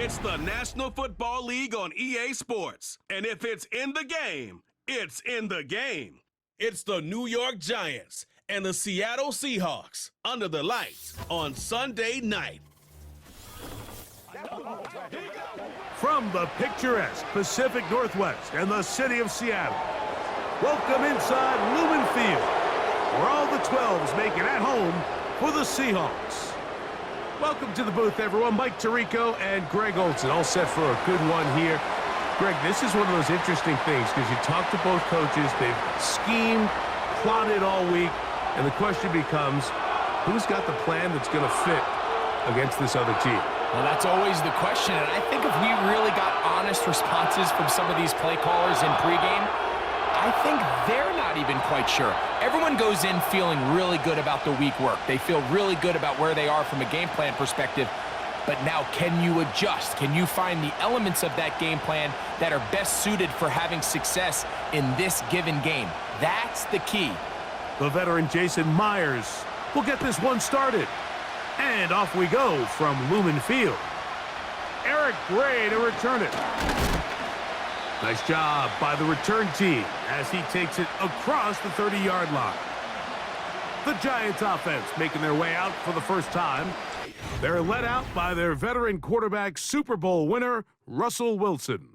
It's the National Football League on EA Sports. And if it's in the game, it's in the game. It's the New York Giants and the Seattle Seahawks under the lights on Sunday night. From the picturesque Pacific Northwest and the city of Seattle, welcome inside Lumen Field, where all the 12s make it at home for the Seahawks. Welcome to the booth, everyone. Mike Tirico and Greg Olson, all set for a good one here. Greg, this is one of those interesting things because you talk to both coaches. They've schemed, plotted all week, and the question becomes, who's got the plan that's going to fit against this other team? Well, that's always the question, and I think if we really got honest responses from some of these play callers in pregame, I think they're not even quite sure. Everyone goes in feeling really good about the week work. They feel really good about where they are from a game plan perspective. But now, can you adjust? Can you find the elements of that game plan that are best suited for having success in this given game? That's the key. The veteran Jason Myers will get this one started. And off we go from Lumen Field. Eric Gray to return it. Nice job by the return team as he takes it across the 30-yard line. The Giants offense making their way out for the first time. They're led out by their veteran quarterback, Super Bowl winner, Russell Wilson.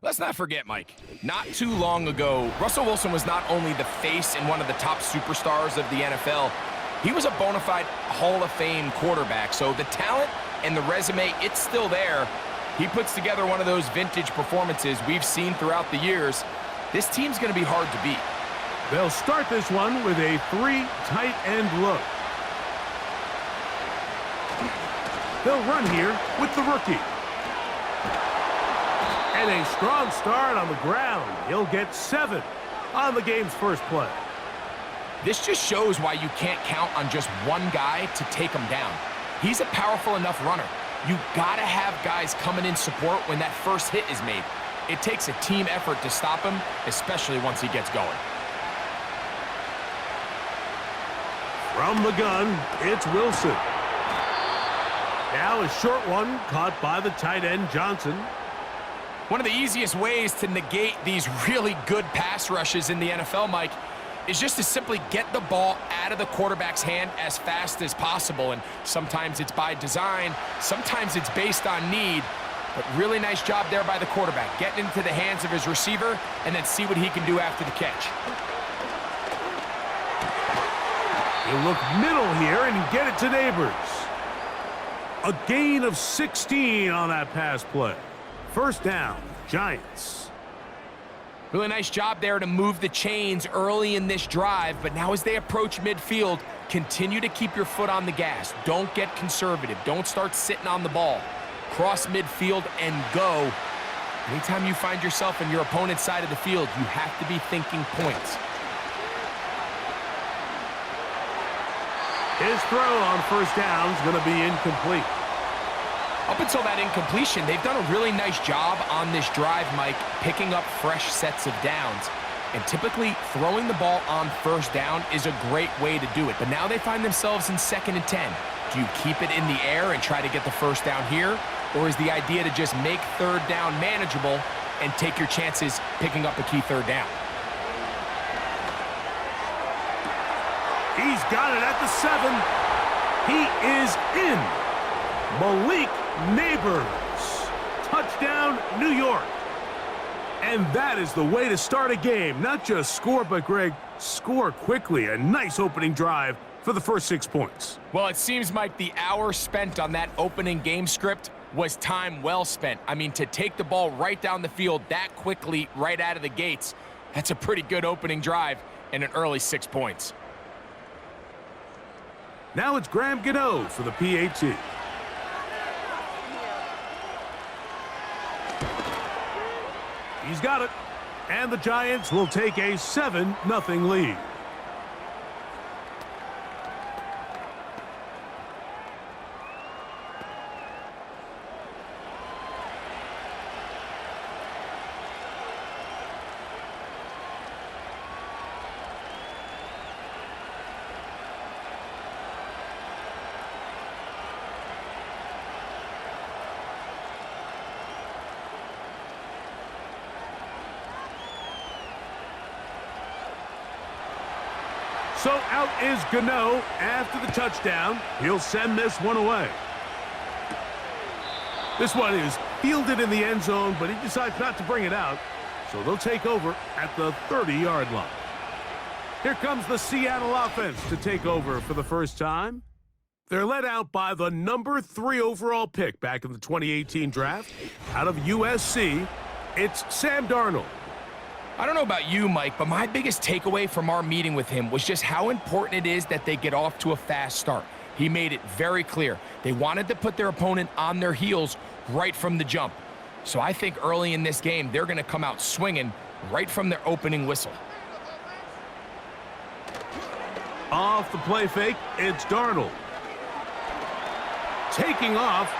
Let's not forget, Mike, not too long ago, Russell Wilson was not only the face and one of the top superstars of the NFL, he was a bona fide Hall of Fame quarterback. So the talent and the resume, it's still there. He puts together one of those vintage performances we've seen throughout the years. This team's going to be hard to beat. They'll start this one with a 3 tight end look. They'll run here with the rookie. And a strong start on the ground. He'll get 7 on the game's first play. This just shows why you can't count on just one guy to take him down. He's a powerful enough runner. You gotta have guys coming in support when that first hit is made. It takes a team effort to stop him, especially once he gets going. From the gun, it's Wilson. Now a short one caught by the tight end Johnson. One of the easiest ways to negate these really good pass rushes in the NFL, Mike, is just to simply get the ball out of the quarterback's hand as fast as possible. And sometimes it's by design, sometimes it's based on need. But really nice job there by the quarterback, getting into the hands of his receiver and then see what he can do after the catch. He'll look middle here and get it to Neighbors. A gain of 16 on that pass play. First down, Giants. Really nice job there to move the chains early in this drive, but now as they approach midfield, continue to keep your foot on the gas. Don't get conservative. Don't start sitting on the ball. Cross midfield and go. Anytime you find yourself in your opponent's side of the field, you have to be thinking points. His throw on first down is going to be incomplete. Up until that incompletion, they've done a really nice job on this drive, Mike, picking up fresh sets of downs. And typically, throwing the ball on first down is a great way to do it. But now they find themselves in 2nd and 10. Do you keep it in the air and try to get the first down here? Or is the idea to just make third down manageable and take your chances picking up a key third down? He's got it at the 7. He is in. Malik Neighbors. Touchdown, New York. And that is the way to start a game. Not just score, but, Greg, score quickly. A nice opening drive for the first 6 points. Well, it seems like the hour spent on that opening game script was time well spent. I mean, to take the ball right down the field that quickly right out of the gates, that's a pretty good opening drive and an early 6 points. Now it's Graham Gano for the PAT. He's got it. And the Giants will take a 7-0 lead. So out is Gano after the touchdown. He'll send this one away. This one is fielded in the end zone, but he decides not to bring it out. So they'll take over at the 30-yard line. Here comes the Seattle offense to take over for the first time. They're led out by the number 3 overall pick back in the 2018 draft. Out of USC, it's Sam Darnold. I don't know about you, Mike, but my biggest takeaway from our meeting with him was just how important it is that they get off to a fast start. He made it very clear. They wanted to put their opponent on their heels right from the jump. So I think early in this game, they're going to come out swinging right from their opening whistle. Off the play fake, it's Darnold. Taking off.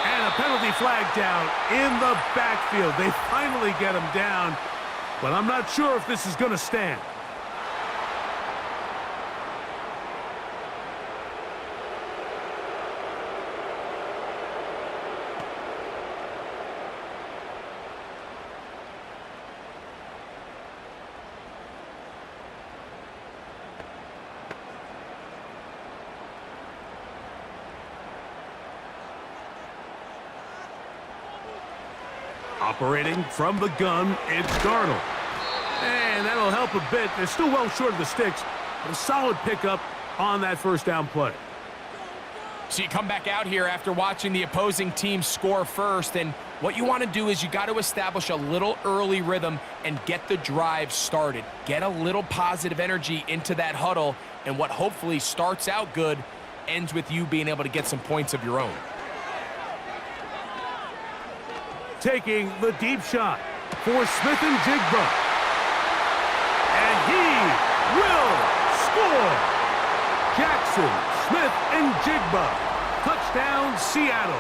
And a penalty flag down in the backfield. They finally get him down, but I'm not sure if this is going to stand. Operating from the gun, it's Darnold. And that'll help a bit. They're still well short of the sticks, but a solid pickup on that first down play. So you come back out here after watching the opposing team score first, and what you want to do is you got to establish a little early rhythm and get the drive started. Get a little positive energy into that huddle, and what hopefully starts out good ends with you being able to get some points of your own. Taking the deep shot for Smith and Jigba. And he will score. Jackson, Smith, and Jigba. Touchdown, Seattle.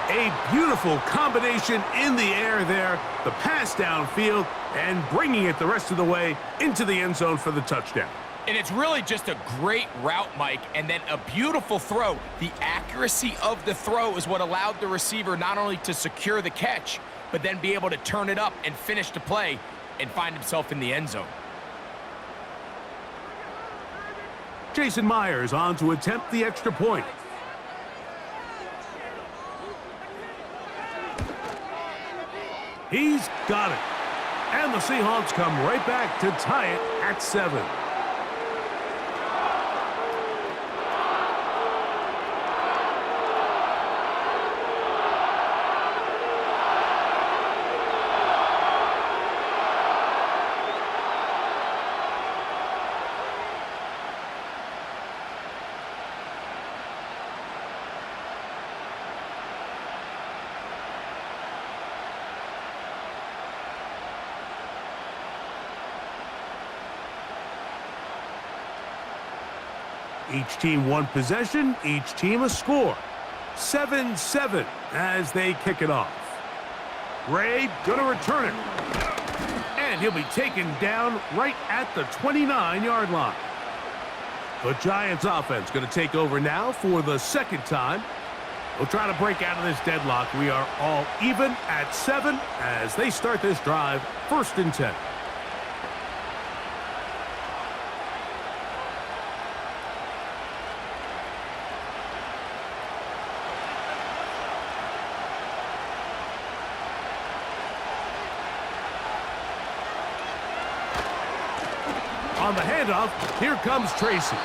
A beautiful combination in the air there. The pass downfield and bringing it the rest of the way into the end zone for the touchdown. And it's really just a great route, Mike, and then a beautiful throw. The accuracy of the throw is what allowed the receiver not only to secure the catch, but then be able to turn it up and finish the play and find himself in the end zone. Jason Myers on to attempt the extra point. He's got it. And the Seahawks come right back to tie it at 7. Each team one possession, each team a score. 7-7 as they kick it off. Ray gonna return it. And he'll be taken down right at the 29-yard line. The Giants offense gonna take over now for the second time. We'll try to break out of this deadlock. We are all even at 7 as they start this drive, 1st and 10. On the handoff, here comes Tracy.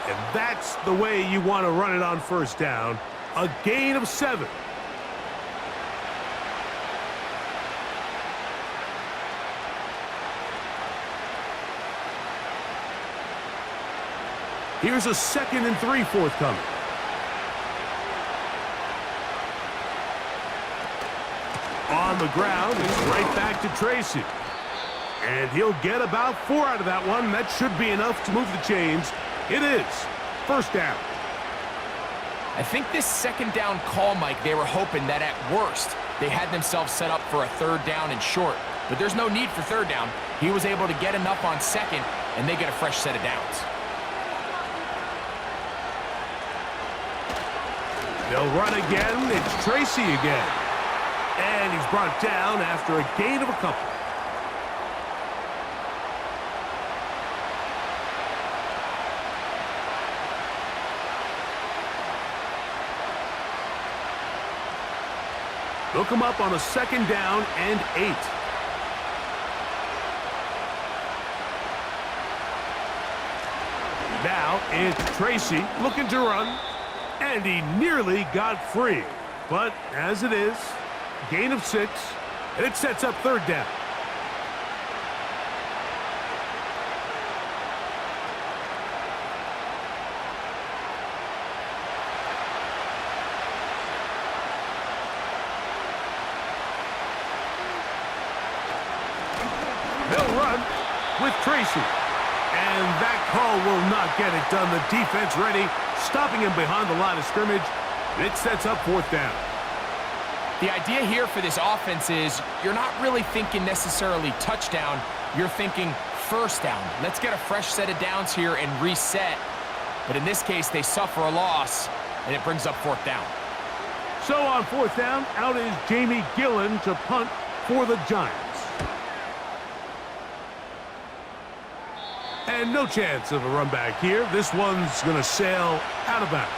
And that's the way you want to run it on first down. A gain of 7. Here's a 2nd and 3 forthcoming. On the ground, it's right back to Tracy. And he'll get about 4 out of that one. That should be enough to move the chains. It is. 1st down. I think this 2nd down call, Mike, they were hoping that at worst they had themselves set up for a 3rd down and short. But there's no need for 3rd down. He was able to get enough on 2nd, and they get a fresh set of downs. They'll run again. It's Tracy again. And he's brought down after a gain of a couple. They'll come up on a 2nd down and 8. Now it's Tracy looking to run, and he nearly got free. But as it is, gain of 6, and it sets up 3rd down. They'll run with Tracy. And that call will not get it done. The defense ready, stopping him behind the line of scrimmage. It sets up 4th down. The idea here for this offense is you're not really thinking necessarily touchdown. You're thinking 1st down. Let's get a fresh set of downs here and reset. But in this case, they suffer a loss, and it brings up 4th down. So on 4th down, out is Jamie Gillen to punt for the Giants. And no chance of a run back here. This one's going to sail out of bounds.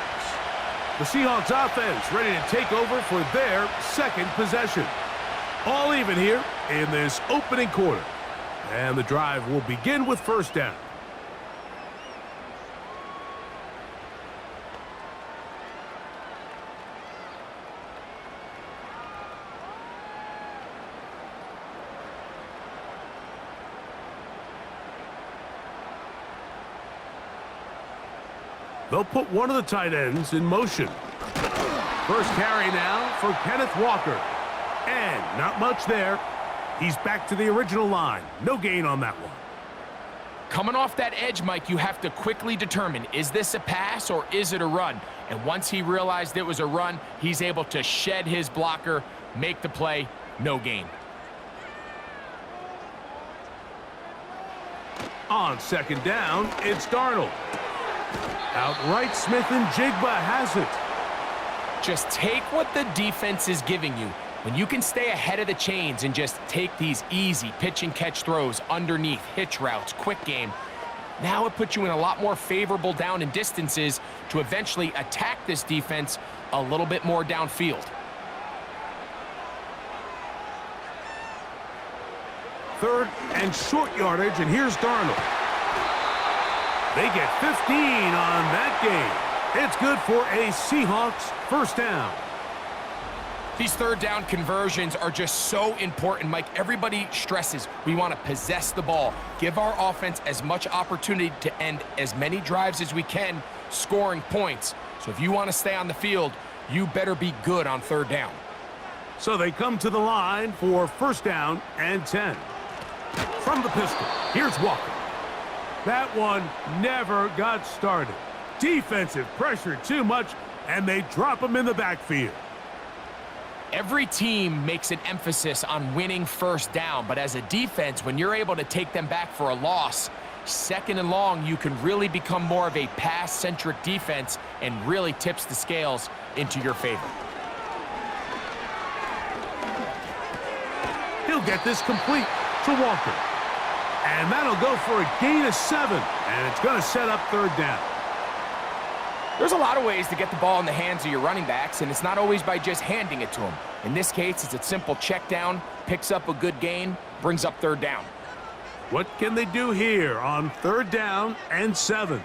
The Seahawks offense ready to take over for their 2nd possession. All even here in this opening quarter. And the drive will begin with 1st down. They'll put one of the tight ends in motion. First carry now for Kenneth Walker. And not much there. He's back to the original line. No gain on that one. Coming off that edge, Mike, you have to quickly determine, is this a pass or is it a run? And once he realized it was a run, he's able to shed his blocker, make the play, no gain. On 2nd down, it's Darnold. Outright Smith and Jigba has it. Just take what the defense is giving you. When you can stay ahead of the chains and just take these easy pitch and catch throws underneath, hitch routes, quick game, now it puts you in a lot more favorable down and distances to eventually attack this defense a little bit more downfield. 3rd and short yardage, and here's Darnold. They get 15 on that game. It's good for a Seahawks 1st down. These 3rd down conversions are just so important, Mike. Everybody stresses we want to possess the ball, give our offense as much opportunity to end as many drives as we can, scoring points. So if you want to stay on the field, you better be good on 3rd down. So they come to the line for 1st down and 10. From the pistol, here's Walker. That one never got started. Defensive pressure too much, and they drop him in the backfield. Every team makes an emphasis on winning 1st down, but as a defense, when you're able to take them back for a loss, 2nd and long, you can really become more of a pass-centric defense and really tips the scales into your favor. He'll get this complete to Walker. And that'll go for a gain of 7, and it's going to set up 3rd down. There's a lot of ways to get the ball in the hands of your running backs, and it's not always by just handing it to them. In this case, it's a simple check down, picks up a good gain, brings up 3rd down. What can they do here on 3rd down and 7?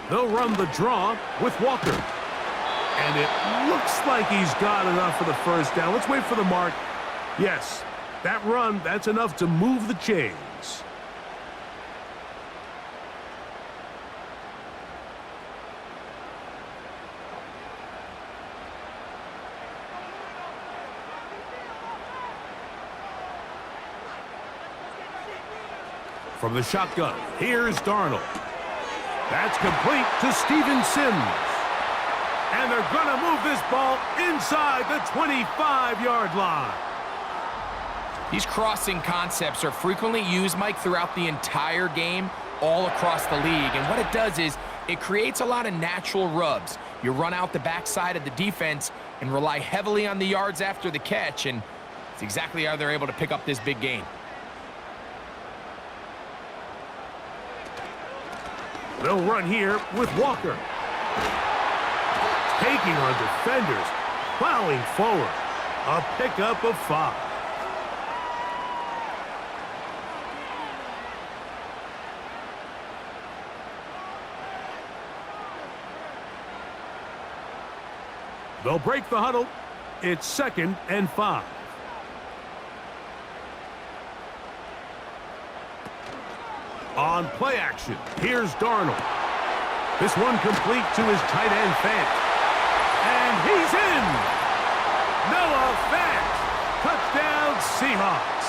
They'll run the draw with Walker. And it looks like he's got enough for the 1st down. Let's wait for the mark. Yes, that run, that's enough to move the chains. From the shotgun, here's Darnold. That's complete to Steven Sims. And they're going to move this ball inside the 25-yard line. These crossing concepts are frequently used, Mike, throughout the entire game, all across the league. And what it does is it creates a lot of natural rubs. You run out the backside of the defense and rely heavily on the yards after the catch, and it's exactly how they're able to pick up this big gain. They'll run here with Walker. Taking on defenders. plowing forward. A pickup of 5. They'll break the huddle. It's 2nd and 5. On play action, here's Darnold. This one complete to his tight end Fant. And he's in! Noah Fant! Touchdown Seahawks!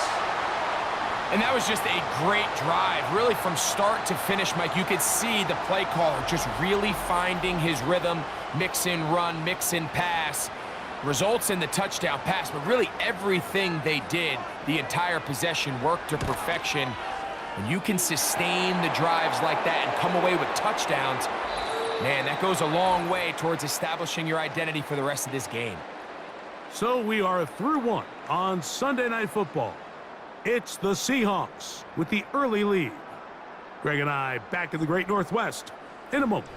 And that was just a great drive. Really from start to finish, Mike, you could see the play caller just really finding his rhythm. Mix in run, mix in pass. Results in the touchdown pass, but really everything they did, the entire possession worked to perfection. When you can sustain the drives like that and come away with touchdowns, man, that goes a long way towards establishing your identity for the rest of this game. So we are through 1 on Sunday Night Football. It's the Seahawks with the early lead. Greg and I back in the Great Northwest in a moment.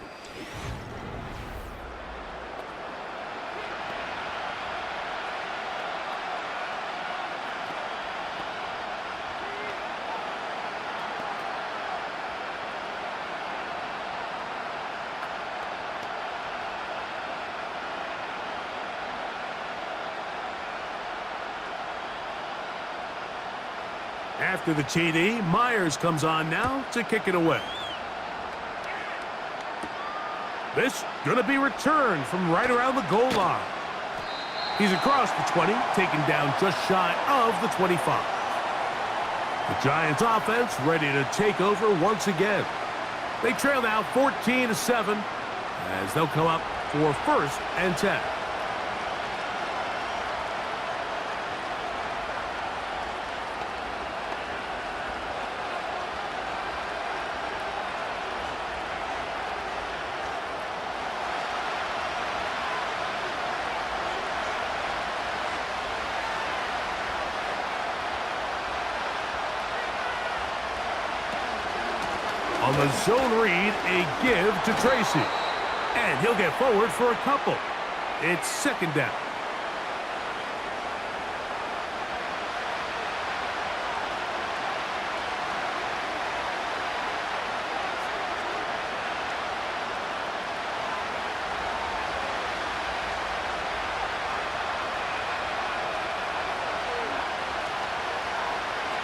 After the TD, Myers comes on now to kick it away. This going to be returned from right around the goal line. He's across the 20, taken down just shy of the 25. The Giants offense ready to take over once again. They trail now 14-7 as they'll come up for 1st and 10. On the zone read, a give to Tracy. And he'll get forward for a couple. It's 2nd down.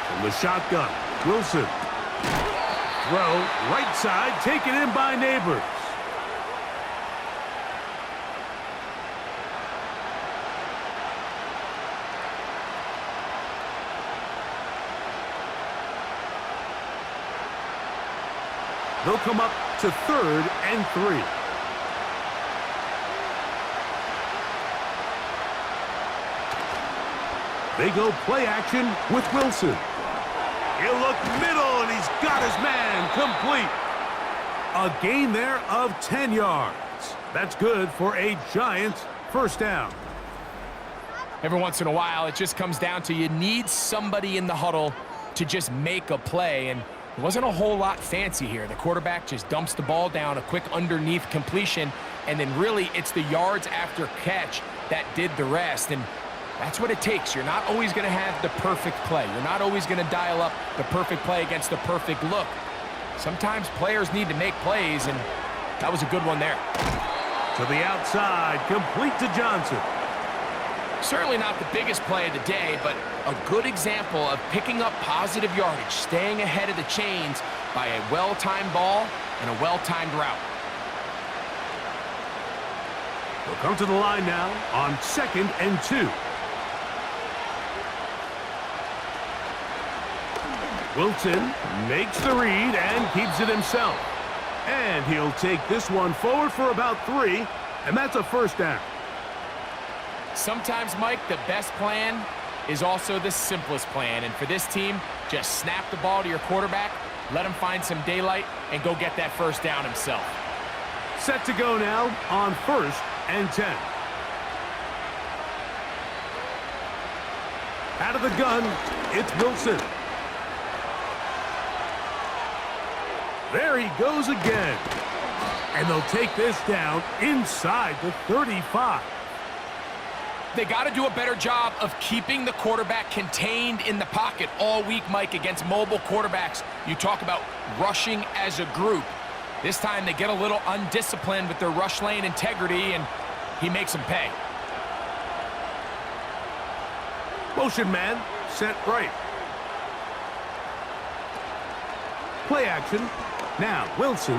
From the shotgun, Wilson. Throw, right side, taken in by Neighbors. They'll come up to 3rd and 3. They go play action with Wilson. He'll look middle, and he's got his man complete. A gain there of 10 yards. That's good for a Giants 1st down. Every once in a while, it just comes down to you need somebody in the huddle to just make a play, and it wasn't a whole lot fancy here. The quarterback just dumps the ball down, a quick underneath completion, and then really it's the yards after catch that did the rest. And that's what it takes. You're not always going to have the perfect play. You're not always going to dial up the perfect play against the perfect look. Sometimes players need to make plays, and that was a good one there. To the outside, complete to Johnson. Certainly not the biggest play of the day, but a good example of picking up positive yardage, staying ahead of the chains by a well-timed ball and a well-timed route. We'll come to the line now on 2nd and 2. Wilson makes the read and keeps it himself. And he'll take this one forward for about 3, and that's a 1st down. Sometimes, Mike, the best plan is also the simplest plan. And for this team, just snap the ball to your quarterback, let him find some daylight, and go get that 1st down himself. Set to go now on 1st and 10. Out of the gun, it's Wilson. There he goes again. And they'll take this down inside the 35. They got to do a better job of keeping the quarterback contained in the pocket all week, Mike, against mobile quarterbacks. You talk about rushing as a group. This time they get a little undisciplined with their rush lane integrity, and he makes them pay. Motion man, set right. Play action. Now Wilson.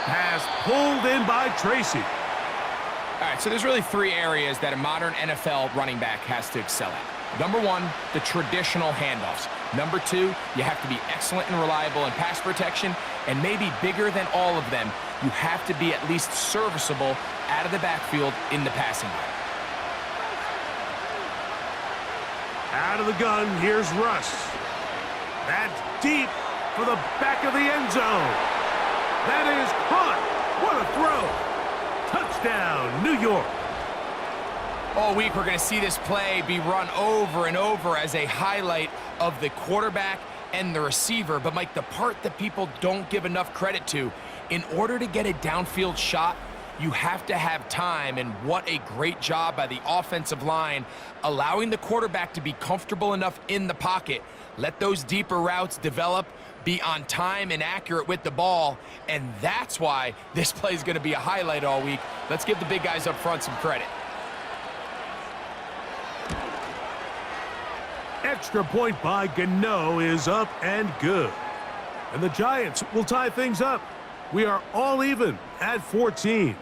Pass pulled in by Tracy. All right, so there's really three areas that a modern NFL running back has to excel at. Number one, the traditional handoffs. Number two, you have to be excellent and reliable in pass protection, and maybe bigger than all of them, you have to be at least serviceable out of the backfield in the passing game. Out of the gun, here's Russ. That's deep for the back of the end zone. That is caught. What a throw. Touchdown, New York. All week, we're going to see this play be run over and over as a highlight of the quarterback and the receiver. But, Mike, the part that people don't give enough credit to, in order to get a downfield shot, you have to have time, and what a great job by the offensive line, allowing the quarterback to be comfortable enough in the pocket, let those deeper routes develop, be on time and accurate with the ball, and that's why this play is going to be a highlight all week. Let's give the big guys up front some credit. Extra point by Gano is up and good. And the Giants will tie things up. We are all even at 14.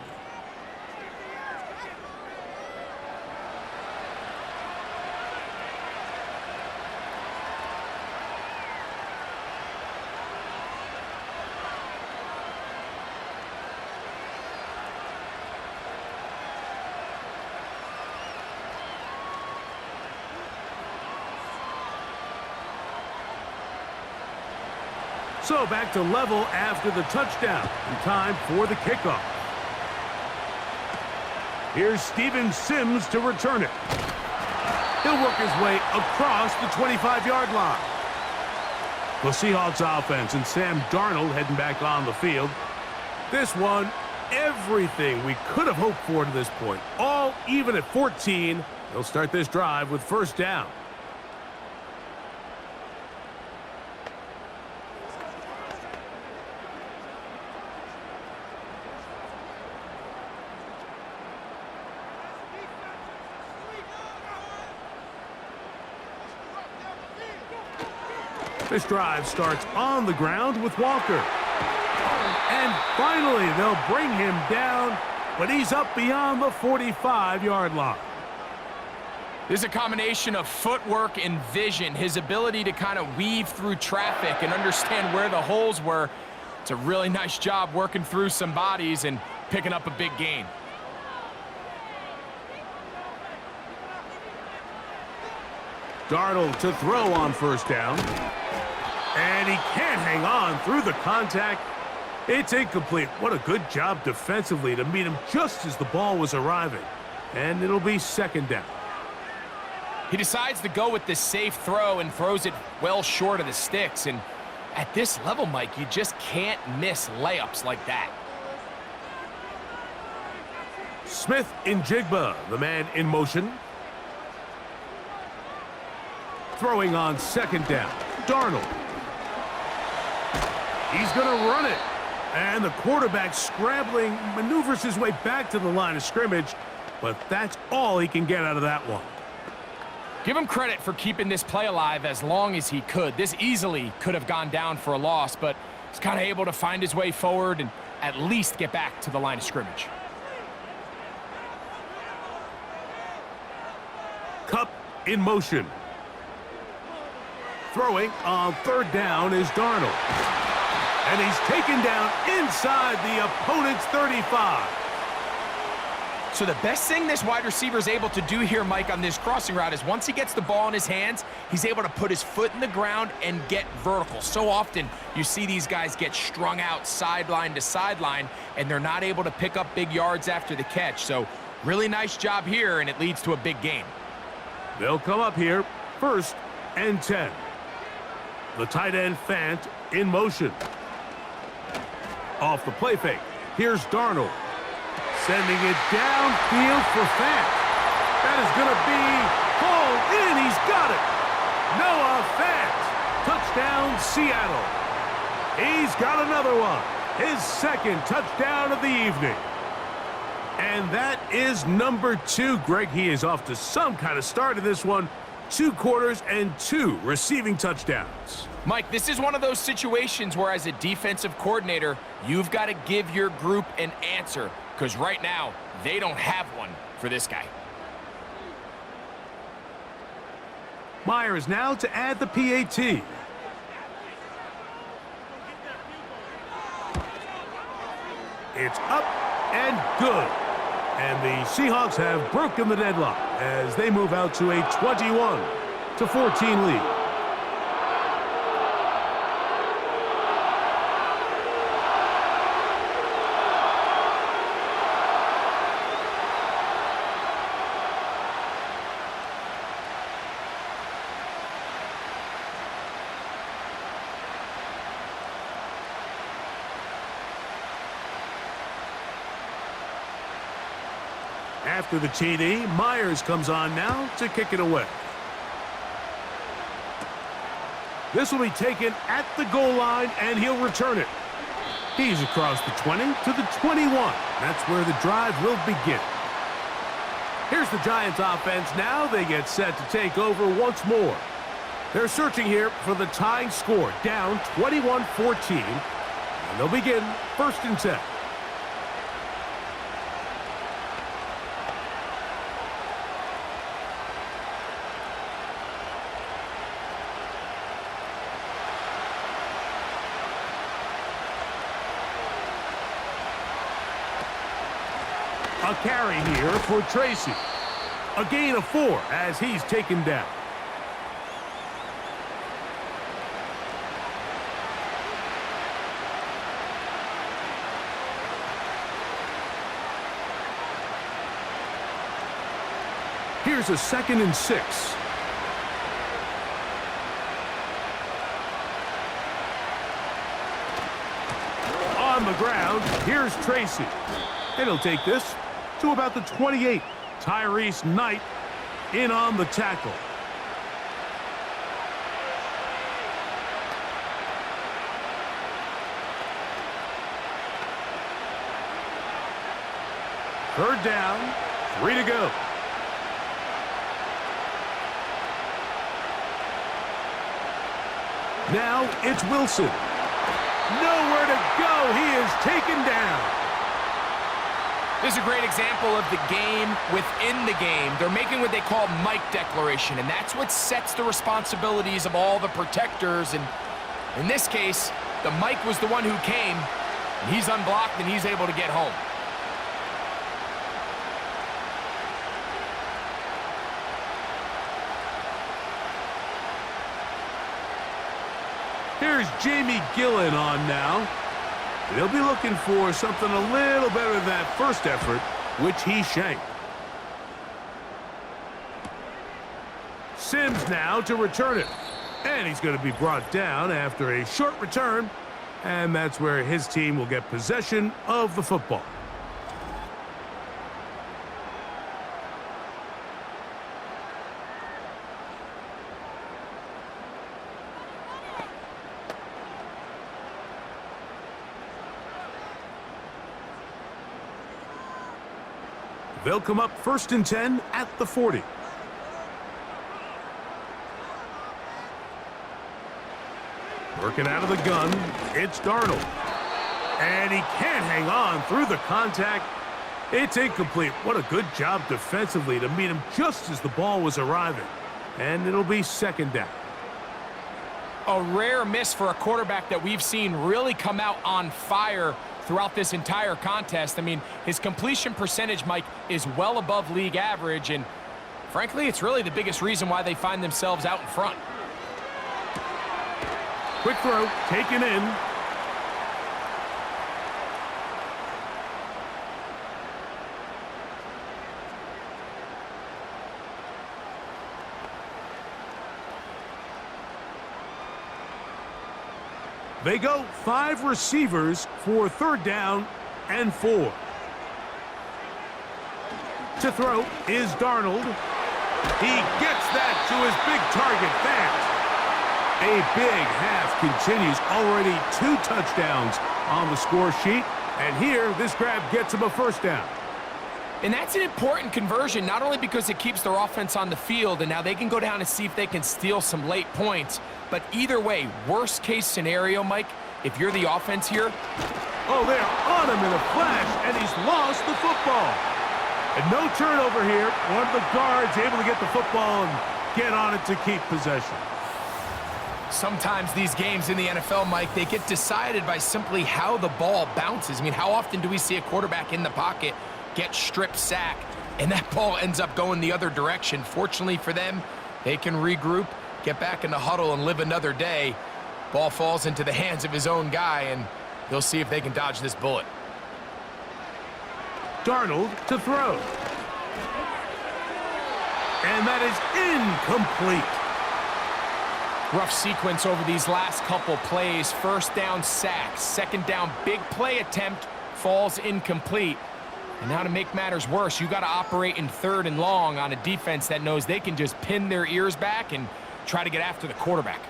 So back to level after the touchdown. And time for the kickoff. Here's Steven Sims to return it. He'll work his way across the 25-yard line. The Seahawks offense and Sam Darnold heading back on the field. This one, everything we could have hoped for to this point. All even at 14. They'll start this drive with first down. This drive starts on the ground with Walker. And finally, they'll bring him down, but he's up beyond the 45-yard line. This is a combination of footwork and vision, his ability to kind of weave through traffic and understand where the holes were. It's a really nice job working through some bodies and picking up a big gain. Darnold to throw on first down. And he can't hang on through the contact. It's incomplete. What a good job defensively to meet him just as the ball was arriving. And it'll be second down. He decides to go with this safe throw and throws it well short of the sticks. And at this level, Mike, you just can't miss layups like that. Smith in Jigba, the man in motion. Throwing on second down. Darnold. He's going to run it. And the quarterback scrambling, maneuvers his way back to the line of scrimmage. But that's all he can get out of that one. Give him credit for keeping this play alive as long as he could. This easily could have gone down for a loss, but he's kind of able to find his way forward and at least get back to the line of scrimmage. Cup in motion. Throwing on third down is Darnold. And he's taken down inside the opponent's 35. So the best thing this wide receiver is able to do here, Mike, on this crossing route is once he gets the ball in his hands, he's able to put his foot in the ground and get vertical. So often you see these guys get strung out sideline to sideline, and they're not able to pick up big yards after the catch. So really nice job here, and it leads to a big gain. They'll come up here, 1st and 10. The tight end Fant in motion. Off the play fake, here's Darnold. Sending it downfield for Fant. That is going to be called in. He's got it. Noah Fant. Touchdown, Seattle. He's got another one. His second touchdown of the evening. And that is number 2. Greg, he is off to some kind of start in this one. 2 quarters and 2 receiving touchdowns. Mike, this is one of those situations where as a defensive coordinator, you've got to give your group an answer, because right now, they don't have one for this guy. Myers now to add the PAT. It's up and good. And the Seahawks have broken the deadlock as they move out to a 21-14 lead. After the TD, Myers comes on now to kick it away. This will be taken at the goal line, and he'll return it. He's across the 20 to the 21. That's where the drive will begin. Here's the Giants offense now. They get set to take over once more. They're searching here for the tying score, down 21-14. And they'll begin 1st and 10. A carry here for Tracy. A gain of 4 as he's taken down. Here's a 2nd and 6. On the ground, here's Tracy. And he'll take this to about the 28. Tyrese Knight in on the tackle. Third down, 3 to go. Now it's Wilson. Nowhere to go. He is taken down. This is a great example of the game within the game. They're making what they call Mike declaration, and that's what sets the responsibilities of all the protectors. And in this case, the Mike was the one who came, and he's unblocked, and he's able to get home. Here's Jamie Gillen on now. They'll be looking for something a little better than that first effort, which he shanked. Sims now to return it. And he's going to be brought down after a short return. And that's where his team will get possession of the football. They'll come up 1st and 10 at the 40. Working out of the gun, it's Darnold. And he can't hang on through the contact. It's incomplete. What a good job defensively to meet him just as the ball was arriving. And it'll be 2nd down. A rare miss for a quarterback that we've seen really come out on fire throughout this entire contest. I mean, his completion percentage, Mike, is well above league average, and frankly, it's really the biggest reason why they find themselves out in front. Quick throw, taken in. They go 5 receivers for 3rd down and 4. To throw is Darnold. He gets that to his big target fast. A big half continues. Already 2 touchdowns on the score sheet. And here, this grab gets him a first down. And that's an important conversion, not only because it keeps their offense on the field, and now they can go down and see if they can steal some late points. But either way, worst case scenario, Mike, if you're the offense here. Oh, they're on him in a flash, and he's lost the football. And no turnover here. One of the guards able to get the football and get on it to keep possession. Sometimes these games in the NFL, Mike, they get decided by simply how the ball bounces. I mean, how often do we see a quarterback in the pocket get strip sack, and that ball ends up going the other direction? Fortunately for them, they can regroup, get back in the huddle, and live another day. Ball falls into the hands of his own guy, and they'll see if they can dodge this bullet. Darnold to throw. And that is incomplete. Rough sequence over these last couple plays. First down, sack. Second down, big play attempt, falls incomplete. And now to make matters worse, you got to operate in 3rd and long on a defense that knows they can just pin their ears back and try to get after the quarterback.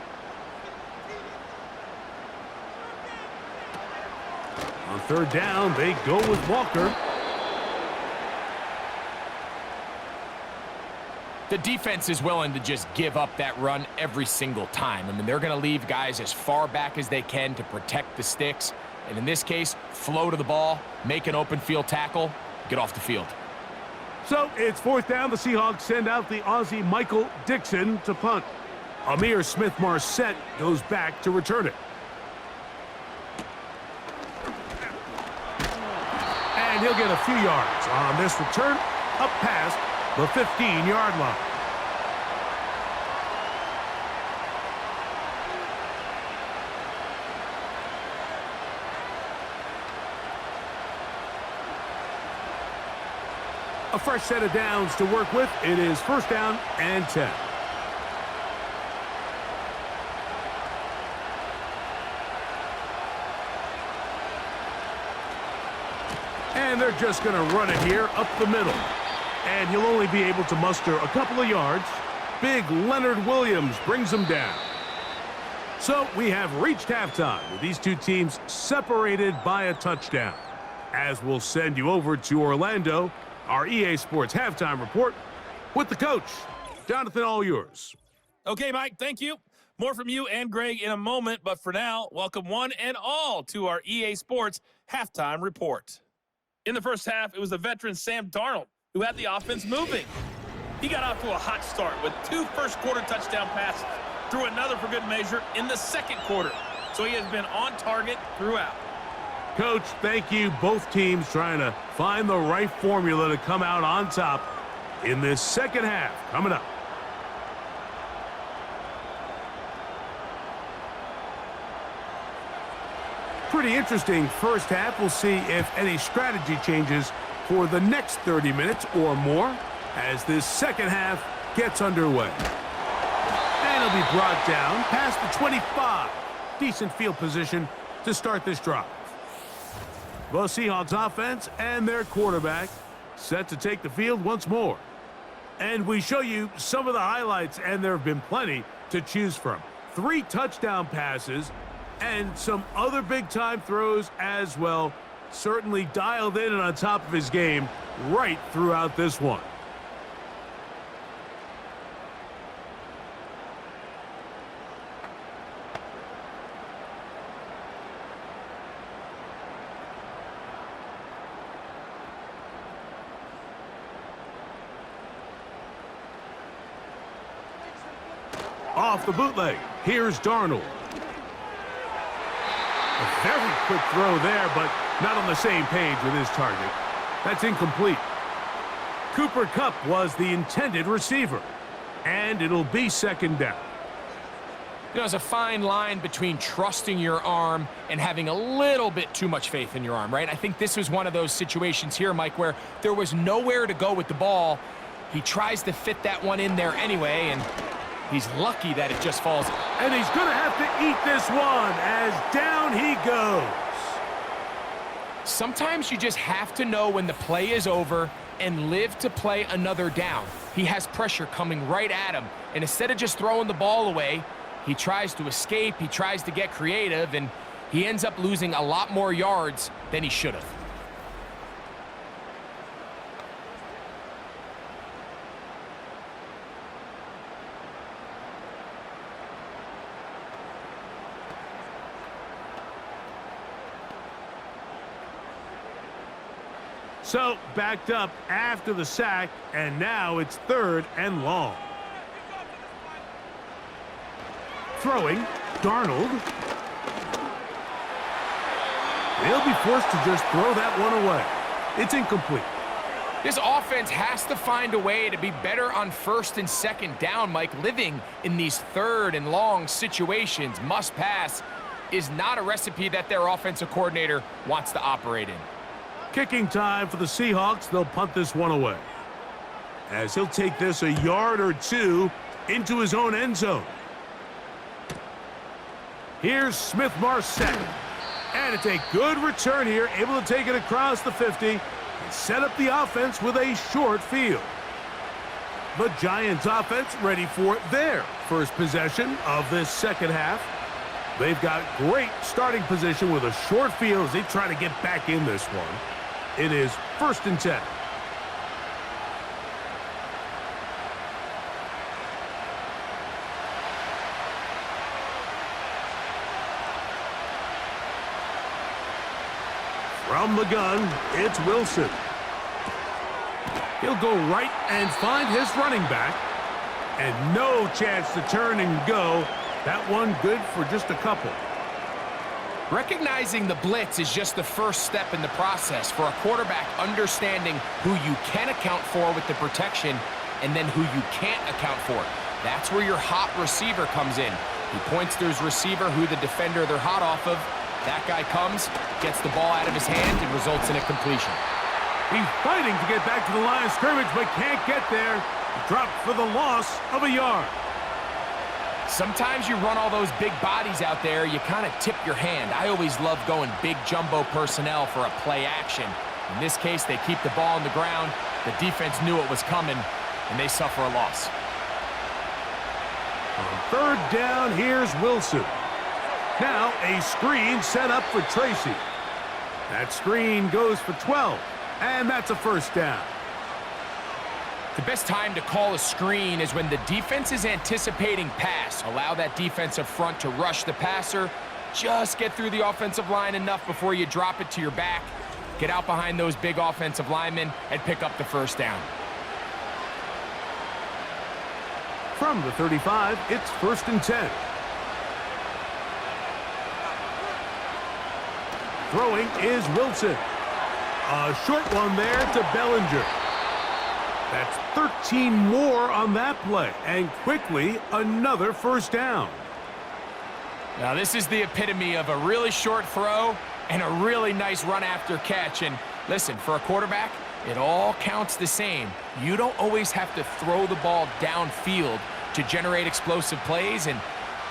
On 3rd down, they go with Walker. The defense is willing to just give up that run every single time. I mean, they're going to leave guys as far back as they can to protect the sticks. And in this case, flow to the ball, make an open field tackle, get off the field. So it's 4th down. The Seahawks send out the Aussie Michael Dixon to punt. Amir Smith-Marset goes back to return it. And he'll get a few yards on this return up past the 15-yard line. A fresh set of downs to work with. It is 1st down and 10. And they're just going to run it here up the middle. And he'll only be able to muster a couple of yards. Big Leonard Williams brings him down. So we have reached halftime with these two teams separated by a touchdown. As we'll send you over to Orlando, our EA Sports halftime report with the coach. Jonathan, all yours. Okay, Mike, thank you. More from you and Greg in a moment, but for now, welcome one and all to our EA Sports halftime report. In the first half, it was the veteran Sam Darnold who had the offense moving. He got off to a hot start with 2 first-quarter touchdown passes, threw another for good measure in the second quarter. So he has been on target throughout. Coach, thank you. Both teams trying to find the right formula to come out on top in this second half coming up. Pretty interesting first half. We'll see if any strategy changes for the next 30 minutes or more as this second half gets underway. And it'll be brought down past the 25. Decent field position to start this drive. The Seahawks offense and their quarterback set to take the field once more. And we show you some of the highlights, and there have been plenty to choose from. 3 touchdown passes and some other big-time throws as well. Certainly dialed in and on top of his game right throughout this one. Off the bootleg, here's Darnold. A very quick throw there, but not on the same page with his target. That's incomplete. Cooper Kupp was the intended receiver, and it'll be second down. You know, there's a fine line between trusting your arm and having a little bit too much faith in your arm, right? I think this was one of those situations here, Mike, where there was nowhere to go with the ball. He tries to fit that one in there anyway, and he's lucky that it just falls. And he's going to have to eat this one as down he goes. Sometimes you just have to know when the play is over and live to play another down. He has pressure coming right at him, and instead of just throwing the ball away, he tries to escape, he tries to get creative, and he ends up losing a lot more yards than he should have. So, backed up after the sack, and now it's 3rd and long. Throwing, Darnold. They'll be forced to just throw that one away. It's incomplete. This offense has to find a way to be better on 1st and 2nd down, Mike. Living in these 3rd and long situations, must pass, is not a recipe that their offensive coordinator wants to operate in. Kicking time for the Seahawks. They'll punt this one away, as he'll take this a yard or 2 into his own end zone. Here's Smith-Marset, and it's a good return here, able to take it across the 50 and set up the offense with a short field. The Giants offense ready for their first possession of this second half. They've got great starting position with a short field as they try to get back in this one. It is 1st and 10. From the gun, it's Wilson. He'll go right and find his running back. And no chance to turn and go. That one good for just a couple. Recognizing the blitz is just the first step in the process for a quarterback, understanding who you can account for with the protection and then who you can't account for. That's where your hot receiver comes in. He points to his receiver, who the defender they're hot off of. That guy comes, gets the ball out of his hand, and results in a completion. He's fighting to get back to the line of scrimmage, but can't get there. Dropped for the loss of a yard. Sometimes you run all those big bodies out there, you kind of tip your hand. I always love going big jumbo personnel for a play action. In this case, they keep the ball on the ground. The defense knew it was coming, and they suffer a loss. On 3rd down, here's Wilson. Now a screen set up for Tracy. That screen goes for 12, and that's a 1st down. The best time to call a screen is when the defense is anticipating pass. Allow that defensive front to rush the passer. Just get through the offensive line enough before you drop it to your back. Get out behind those big offensive linemen and pick up the 1st down. From the 35, it's 1st and 10. Throwing is Wilson. A short one there to Bellinger. That's 13 more on that play, and quickly another 1st down. Now this is the epitome of a really short throw and a really nice run after catch. And listen, for a quarterback, it all counts the same. You don't always have to throw the ball downfield to generate explosive plays, and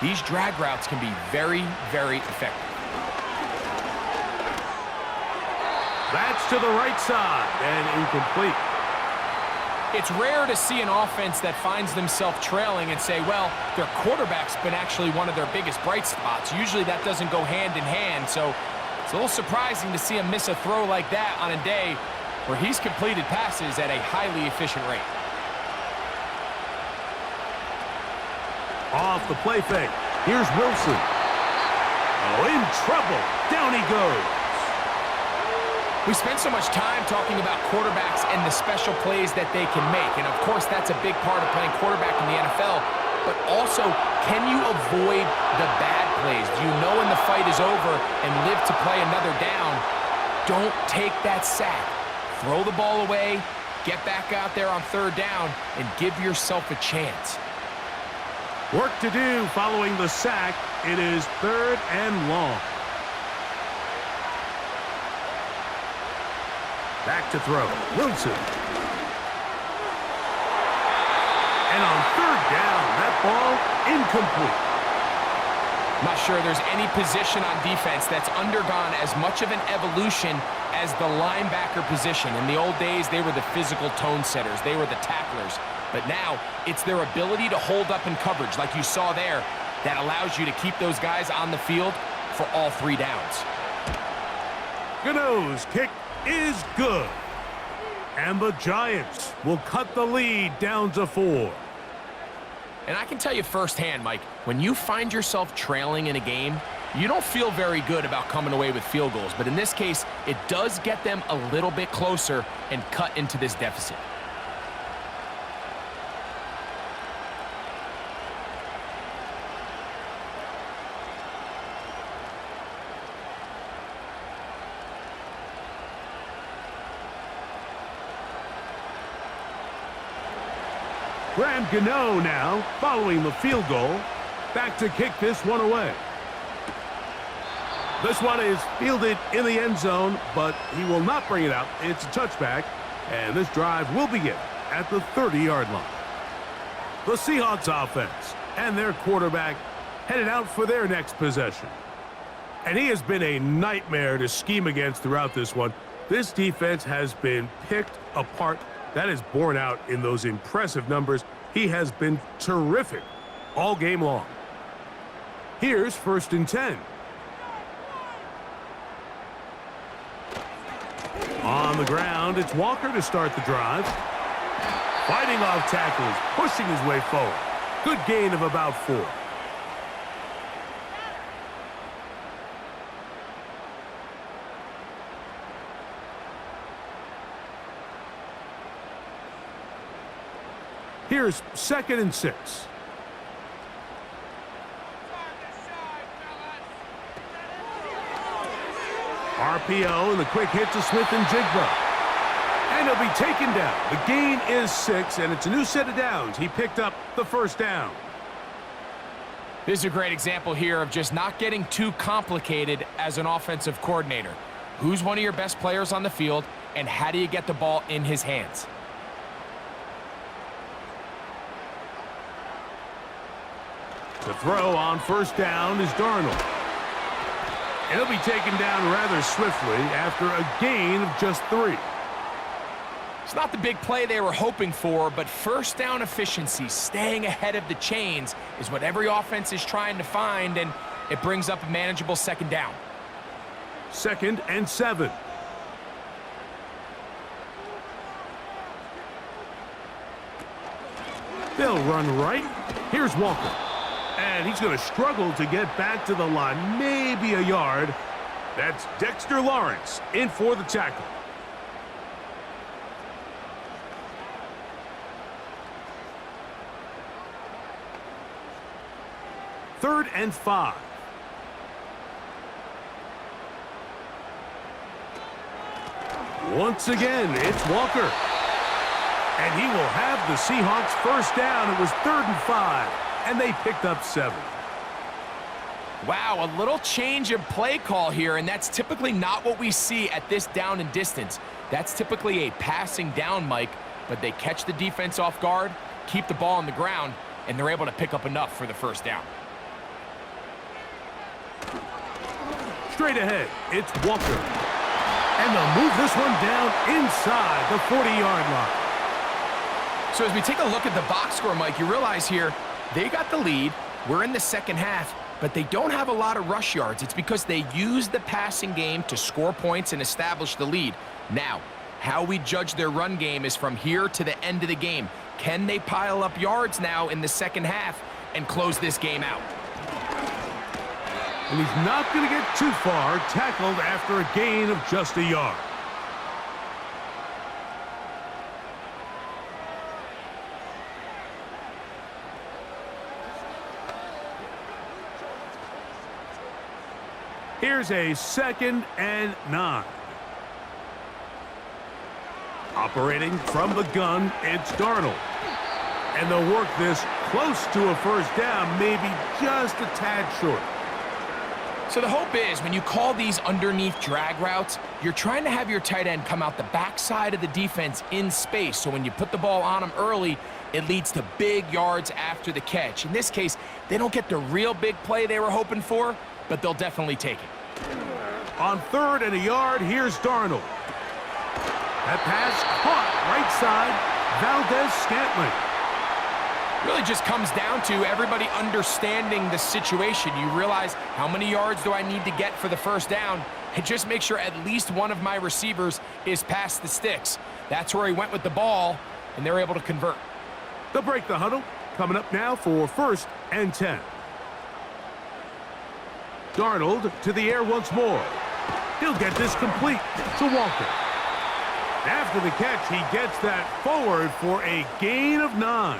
these drag routes can be very, very effective. That's to the right side and incomplete. It's rare to see an offense that finds themselves trailing and say, well, their quarterback's been actually one of their biggest bright spots. Usually that doesn't go hand in hand, so it's a little surprising to see him miss a throw like that on a day where he's completed passes at a highly efficient rate. Off the play fake. Here's Wilson. Oh, in trouble. Down he goes. We spend so much time talking about quarterbacks and the special plays that they can make. And, of course, that's a big part of playing quarterback in the NFL. But also, can you avoid the bad plays? Do you know when the fight is over and live to play another down? Don't take that sack. Throw the ball away, get back out there on 3rd down, and give yourself a chance. Work to do following the sack. It is 3rd and long. Back to throw. Wilson. And on 3rd down, that ball incomplete. I'm not sure there's any position on defense that's undergone as much of an evolution as the linebacker position. In the old days, they were the physical tone setters. They were the tacklers. But now, it's their ability to hold up in coverage, like you saw there, that allows you to keep those guys on the field for all 3 downs. Gano's kick is good. And the Giants will cut the lead down to 4. And I can tell you firsthand, Mike, when you find yourself trailing in a game, you don't feel very good about coming away with field goals. But in this case, it does get them a little bit closer and cut into this deficit. Graham Gano now, following the field goal, back to kick this one away. This one is fielded in the end zone, but he will not bring it out. It's a touchback, and this drive will begin at the 30-yard line. The Seahawks offense and their quarterback headed out for their next possession. And he has been a nightmare to scheme against throughout this one. This defense has been picked apart. That is borne out in those impressive numbers. He has been terrific all game long. Here's 1st and 10. On the ground, it's Walker to start the drive. Fighting off tackles, pushing his way forward. Good gain of about 4. Here's 2nd and 6. RPO and the quick hit to Smith and Jigba. And he'll be taken down. The gain is 6, and it's a new set of downs. He picked up the 1st down. This is a great example here of just not getting too complicated as an offensive coordinator. Who's one of your best players on the field, and how do you get the ball in his hands? The throw on 1st down is Darnold. And he'll be taken down rather swiftly after a gain of just 3. It's not the big play they were hoping for, but 1st down efficiency, staying ahead of the chains, is what every offense is trying to find, and it brings up a manageable 2nd down. 2nd and 7. They'll run right. Here's Walker. And he's going to struggle to get back to the line, maybe a yard. That's Dexter Lawrence in for the tackle. Third and 5. Once again, it's Walker. And he will have the Seahawks 1st down. It was 3rd and 5. And they picked up 7. Wow, a little change of play call here, and that's typically not what we see at this down and distance. That's typically a passing down, Mike, but they catch the defense off guard, keep the ball on the ground, and they're able to pick up enough for the 1st down. Straight ahead, it's Walker. And they'll move this one down inside the 40-yard line. So as we take a look at the box score, Mike, you realize here, they got the lead. We're in the 2nd half, but they don't have a lot of rush yards. It's because they use the passing game to score points and establish the lead. Now, how we judge their run game is from here to the end of the game. Can they pile up yards now in the 2nd half and close this game out? And he's not going to get too far, tackled after a gain of just a yard. Here's a 2nd and 9. Operating from the gun, it's Darnold. And they'll work this close to a 1st down, maybe just a tad short. So the hope is when you call these underneath drag routes, you're trying to have your tight end come out the backside of the defense in space. So when you put the ball on them early, it leads to big yards after the catch. In this case, they don't get the real big play they were hoping for, but they'll definitely take it. On 3rd and a yard, here's Darnold. That pass caught right side, Valdez-Scantling. Really just comes down to everybody understanding the situation. You realize how many yards do I need to get for the first down, and just make sure at least one of my receivers is past the sticks. That's where he went with the ball, and they're able to convert. They'll break the huddle. Coming up now for 1st and 10. Darnold to the air once more. He'll get this complete to Walker. After the catch, he gets that forward for a gain of 9.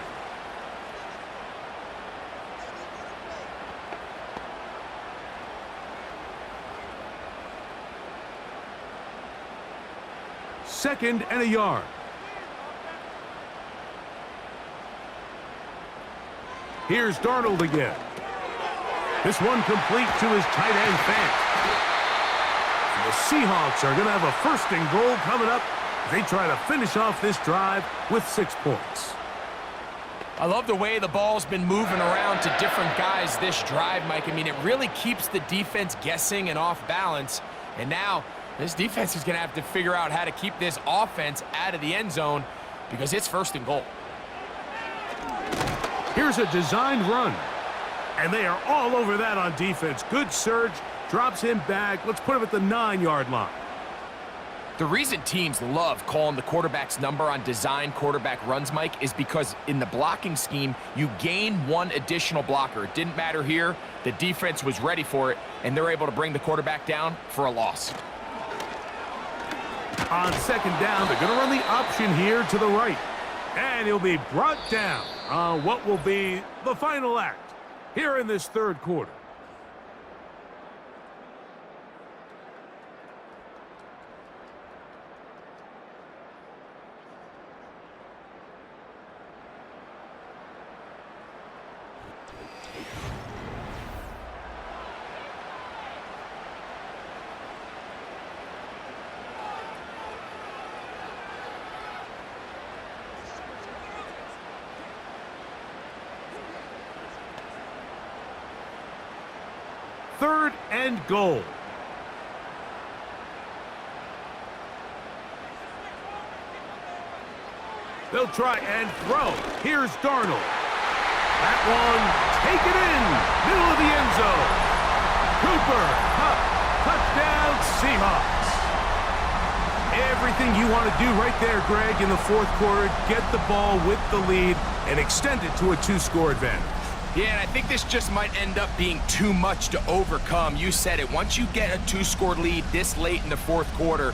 Second and a yard. Here's Darnold again. This one complete to his tight end Fant. The Seahawks are going to have a 1st and goal coming up. They try to finish off this drive with 6 points. I love the way the ball's been moving around to different guys this drive, Mike. I mean, it really keeps the defense guessing and off balance. And now this defense is going to have to figure out how to keep this offense out of the end zone because it's 1st and goal. Here's a designed run. And they are all over that on defense. Good surge. Drops him back. Let's put him at the 9-yard line. The reason teams love calling the quarterback's number on design quarterback runs, Mike, is because in the blocking scheme, you gain one additional blocker. It didn't matter here. The defense was ready for it, and they're able to bring the quarterback down for a loss. On 2nd down, they're going to run the option here to the right. And he'll be brought down on what will be the final act here in this 3rd quarter. Third and goal. They'll try and throw. Here's Darnold. That one, take it in, middle of the end zone. Cooper, Kupp, touchdown, Seahawks. Everything you want to do right there, Greg, in the 4th quarter, get the ball with the lead and extend it to a 2-score advantage. Yeah, and I think this just might end up being too much to overcome. You said it. Once you get a 2-score lead this late in the 4th quarter,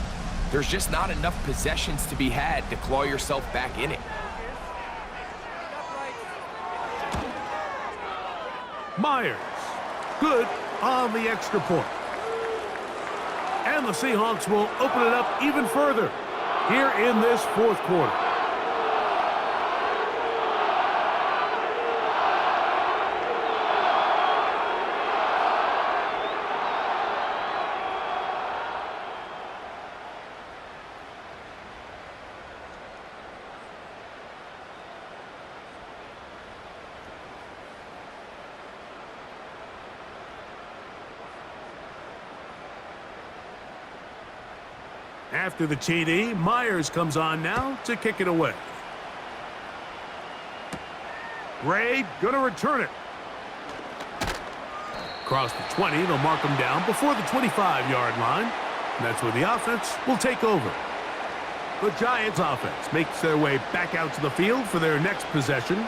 there's just not enough possessions to be had to claw yourself back in it. Myers, good on the extra point. And the Seahawks will open it up even further here in this 4th quarter. After the TD, Myers comes on now to kick it away. Gray going to return it. Across the 20, they'll mark him down before the 25-yard line. And that's where the offense will take over. The Giants offense makes their way back out to the field for their next possession.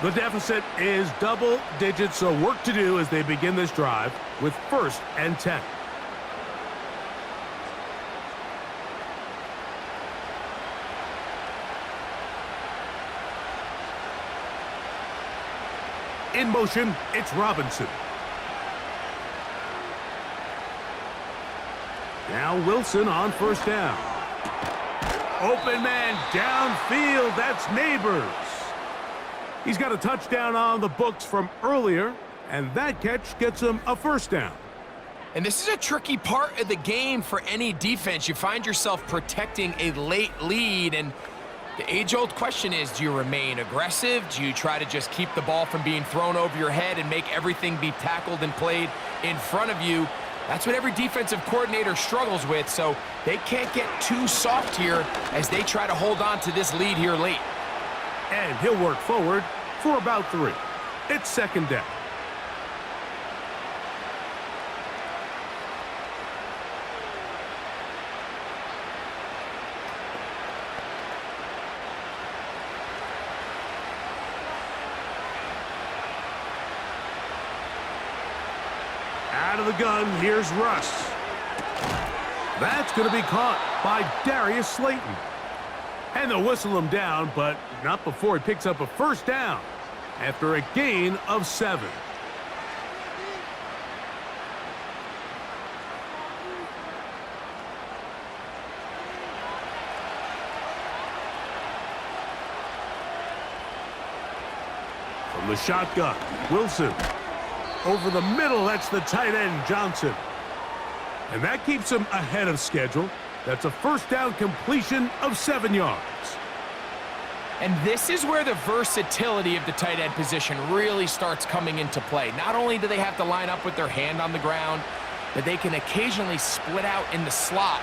The deficit is double digits, so work to do as they begin this drive with 1st and 10. In motion, it's Robinson. Now Wilson on 1st down. Open man downfield. That's Neighbors. He's got a touchdown on the books from earlier, and that catch gets him a 1st down. And this is a tricky part of the game for any defense. You find yourself protecting a late lead, and the age-old question is, do you remain aggressive? Do you try to just keep the ball from being thrown over your head and make everything be tackled and played in front of you? That's what every defensive coordinator struggles with, so they can't get too soft here as they try to hold on to this lead here late. And he'll work forward for about 3. It's second down. Out of the gun, here's Russ. That's going to be caught by Darius Slayton. And they'll whistle him down, but not before he picks up a first down after a gain of 7. From the shotgun, Wilson. Over the middle, that's the tight end, Johnson. And that keeps him ahead of schedule. That's a first down completion of 7 yards. And this is where the versatility of the tight end position really starts coming into play. Not only do they have to line up with their hand on the ground, but they can occasionally split out in the slot.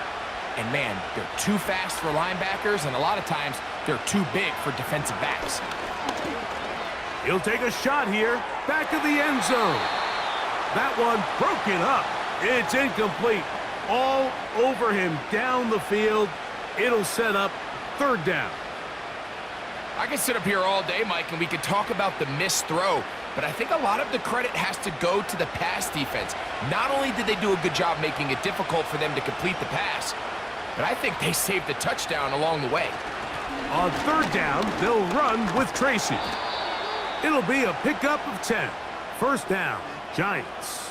And man, they're too fast for linebackers, and a lot of times they're too big for defensive backs. He'll take a shot here, back of the end zone. That one broken up. It's incomplete. All over him down the field. It'll set up third down. I can sit up here all day, Mike, and we could talk about the missed throw, but I think a lot of the credit has to go to the pass defense. Not only did they do a good job making it difficult for them to complete the pass, but I think they saved the touchdown along the way. On third down, they'll run with Tracy. It'll be a pickup of 10. First down, Giants.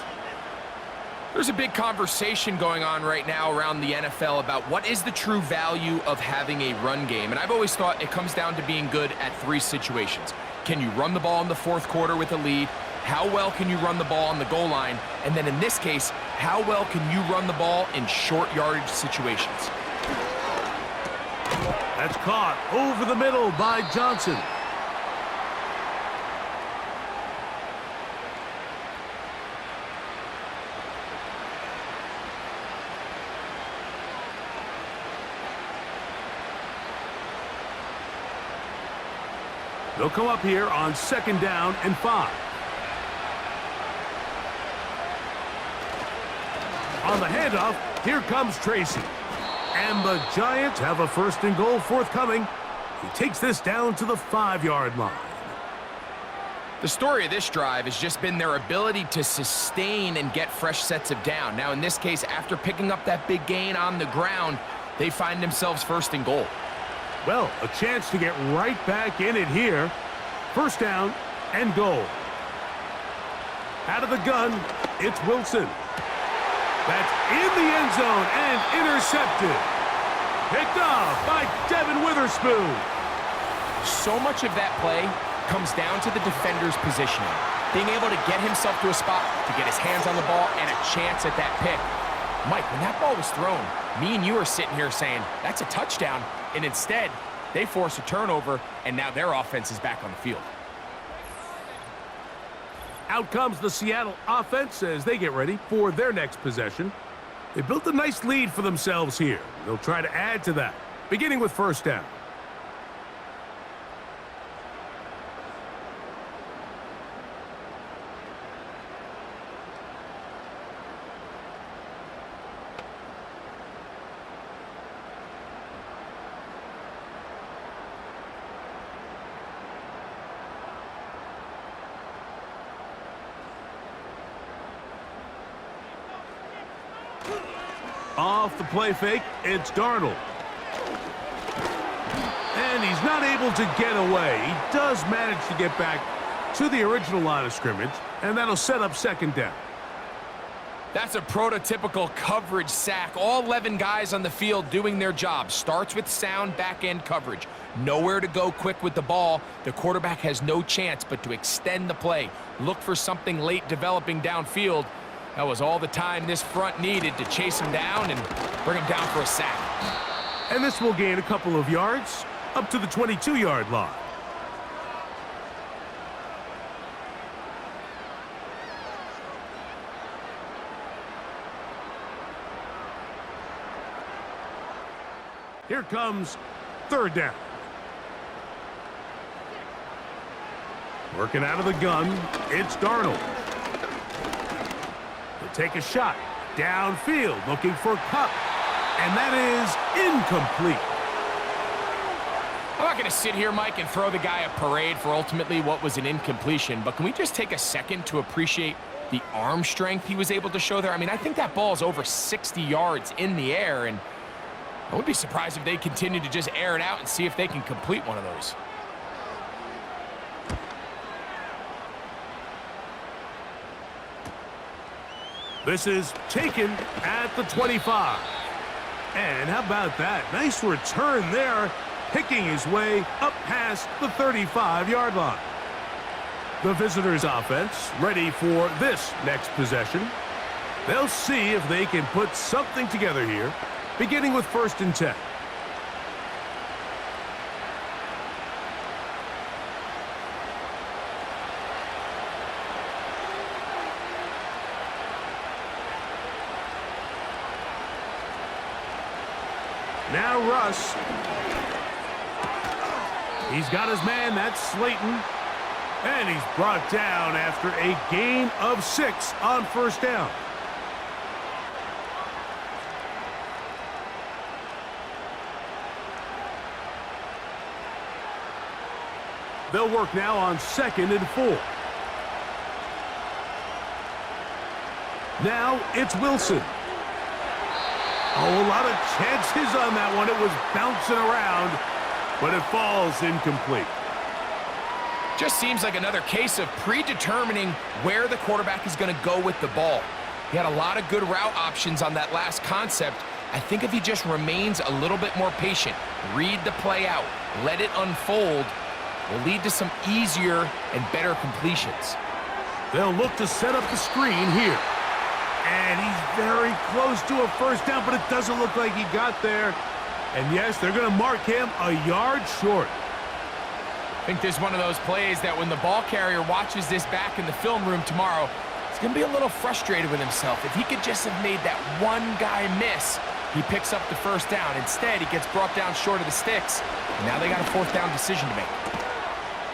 There's a big conversation going on right now around the NFL about what is the true value of having a run game. And I've always thought it comes down to being good at 3 situations. Can you run the ball in the fourth quarter with a lead? How well can you run the ball on the goal line? And then in this case, how well can you run the ball in short yardage situations? That's caught over the middle by Johnson. They'll come up here on second down and 5. On the handoff, here comes Tracy. And the Giants have a first and goal forthcoming. He takes this down to the 5-yard line. The story of this drive has just been their ability to sustain and get fresh sets of down. Now, in this case, after picking up that big gain on the ground, they find themselves first and goal. Well, a chance to get right back in it here. First down and goal. Out of the gun, it's Wilson. That's in the end zone and intercepted. Picked off by Devin Witherspoon. So much of that play comes down to the defender's positioning. Being able to get himself to a spot, to get his hands on the ball, and a chance at that pick. Mike, when that ball was thrown, me and you are sitting here saying, that's a touchdown. And instead, they force a turnover, and now their offense is back on the field. Out comes the Seattle offense as they get ready for their next possession. They built a nice lead for themselves here. They'll try to add to that, beginning with first down. Off the play fake, it's Darnold. And he's not able to get away. He does manage to get back to the original line of scrimmage, and that'll set up second down. That's a prototypical coverage sack. All 11 guys on the field doing their job. Starts with sound back-end coverage. Nowhere to go quick with the ball. The quarterback has no chance but to extend the play. Look for something late developing downfield. That was all the time this front needed to chase him down and bring him down for a sack. And this will gain a couple of yards up to the 22-yard line. Here comes third down. Working out of the gun, it's Darnold. He'll take a shot downfield, looking for Cup. And that is incomplete. I'm not going to sit here, Mike, and throw the guy a parade for ultimately what was an incompletion, but can we just take a second to appreciate the arm strength he was able to show there? I mean, I think that ball is over 60 yards in the air, and I would be surprised if they continue to just air it out and see if they can complete one of those. This is taken at the 25. And how about that? Nice return there, picking his way up past the 35-yard line. The visitors' offense ready for this next possession. They'll see if they can put something together here, beginning with 1st and 10. Now Russ. He's got his man, that's Slayton. And he's brought down after a gain of 6 on 1st down. They'll work now on 2nd and 4. Now it's Wilson. Oh, a lot of chances on that one. It was bouncing around, but it falls incomplete. Just seems like another case of predetermining where the quarterback is going to go with the ball. He had a lot of good route options on that last concept. I think if he just remains a little bit more patient, read the play out, let it unfold, will lead to some easier and better completions. They'll look to set up the screen here. And he's very close to a 1st down, but it doesn't look like he got there. And yes, they're going to mark him a yard short. I think there's one of those plays that when the ball carrier watches this back in the film room tomorrow, he's going to be a little frustrated with himself. If he could just have made that one guy miss, he picks up the 1st down. Instead, he gets brought down short of the sticks. And now they got a 4th down decision to make.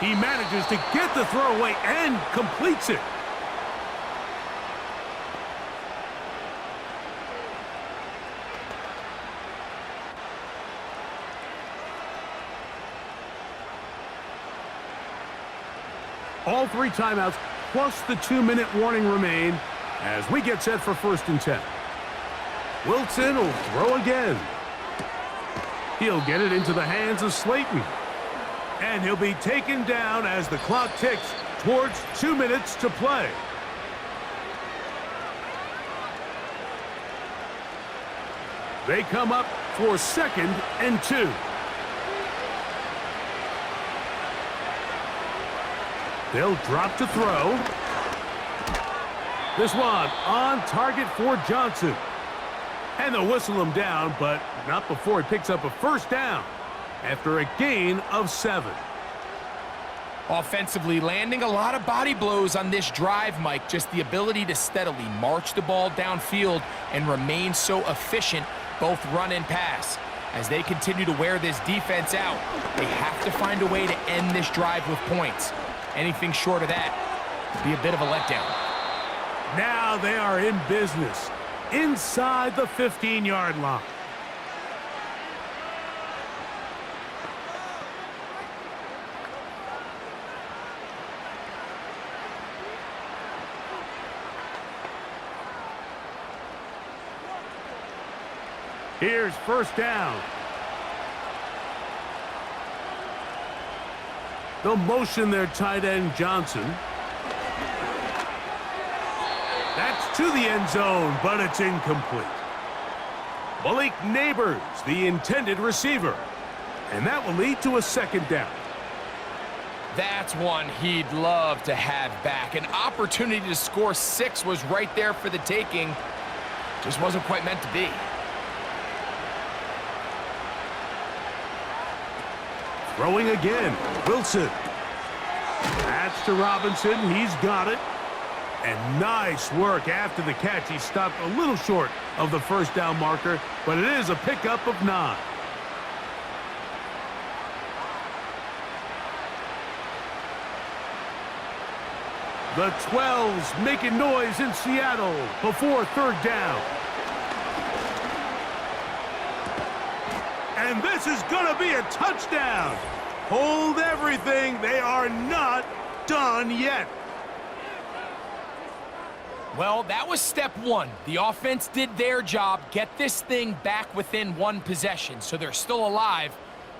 He manages to get the throw away and completes it. All 3 timeouts plus the 2-minute warning remain as we get set for 1st and 10. Wilson will throw again. He'll get it into the hands of Slayton. And he'll be taken down as the clock ticks towards 2 minutes to play. They come up for 2nd and 2. They'll drop to throw. This one on target for Johnson. And they'll whistle him down, but not before he picks up a 1st down after a gain of 7. Offensively, landing a lot of body blows on this drive, Mike. Just the ability to steadily march the ball downfield and remain so efficient, both run and pass. As they continue to wear this defense out, they have to find a way to end this drive with points. Anything short of that would be a bit of a letdown. Now they are in business inside the 15-yard line. Here's 1st down. They'll motion their tight end, Johnson. That's to the end zone, but it's incomplete. Malik Neighbors, the intended receiver. And that will lead to a 2nd down. That's one he'd love to have back. An opportunity to score 6 was right there for the taking. Just wasn't quite meant to be. Throwing again, Wilson. That's to Robinson, he's got it. And nice work after the catch. He stopped a little short of the first down marker, but it is a pickup of 9. The 12s making noise in Seattle before 3rd down. And this is going to be a touchdown. Hold everything. They are not done yet. Well, that was step 1. The offense did their job, get this thing back within 1 possession, so they're still alive.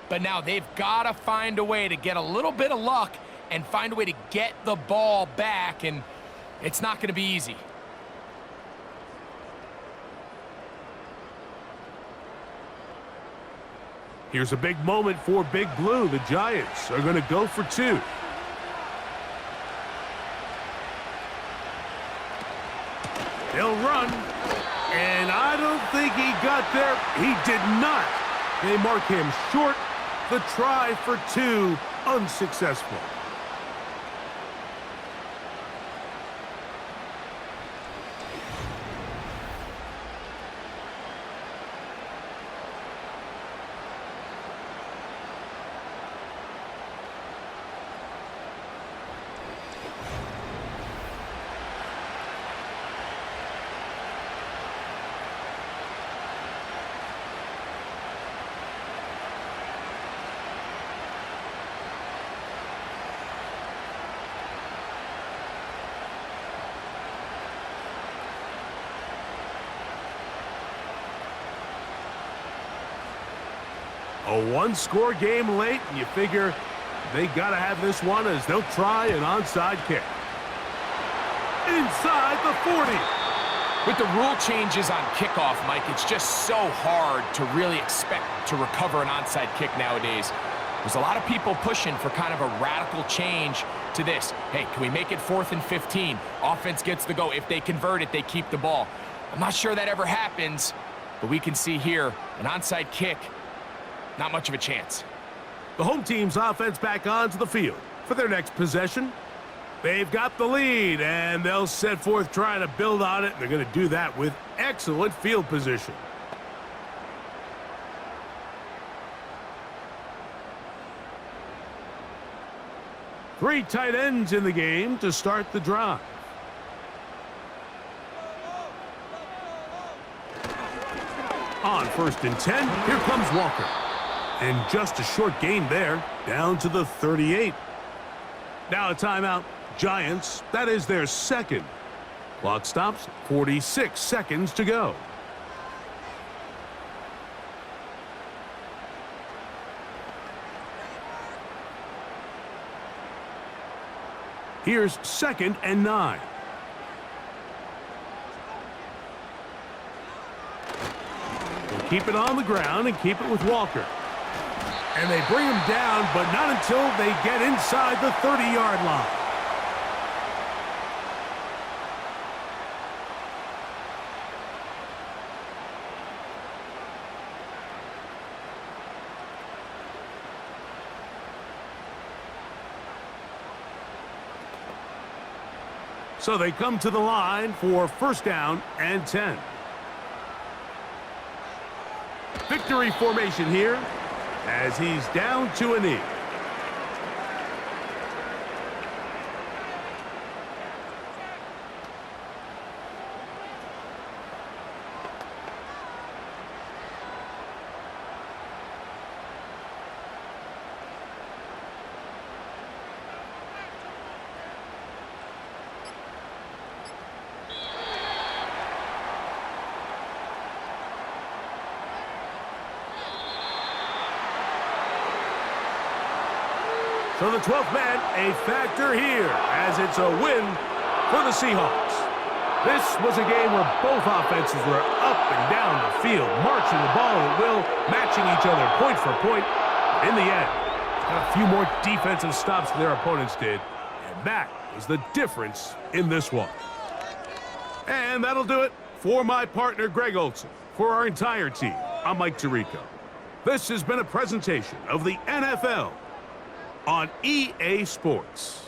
But now they've got to find a way to get a little bit of luck and find a way to get the ball back, and it's not going to be easy. Here's a big moment for Big Blue. The Giants are going to go for 2. They'll run, and I don't think he got there. He did not. They mark him short. The try for 2, unsuccessful. A one-score game late, and you figure they got to have this one as they'll try an onside kick. Inside the 40. With the rule changes on kickoff, Mike, it's just so hard to really expect to recover an onside kick nowadays. There's a lot of people pushing for kind of a radical change to this. Hey, can we make it 4th and 15? Offense gets the go. If they convert it, they keep the ball. I'm not sure that ever happens, but we can see here an onside kick. Not much of a chance. The home team's offense back onto the field for their next possession. They've got the lead, and they'll set forth trying to build on it. They're going to do that with excellent field position. Three tight ends in the game to start the drive. On 1st and 10, here comes Walker. And just a short gain there, down to the 38. Now a timeout. Giants, that is their 2nd. Clock stops, 46 seconds to go. Here's 2nd and 9. We'll keep it on the ground and keep it with Walker. And they bring him down, but not until they get inside the 30-yard line. So they come to the line for 1st down and 10. Victory formation here as he's down to a knee. So the 12th man, a factor here, as it's a win for the Seahawks. This was a game where both offenses were up and down the field, marching the ball at will, matching each other point for point. In the end, Got a few more defensive stops than their opponents did, and that is the difference in this one. And that'll do it for my partner, Greg Olson. For our entire team, I'm Mike Tirico. This has been a presentation of the NFL on EA Sports.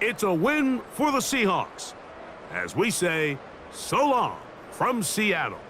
It's a win for the Seahawks, as we say, so long from Seattle.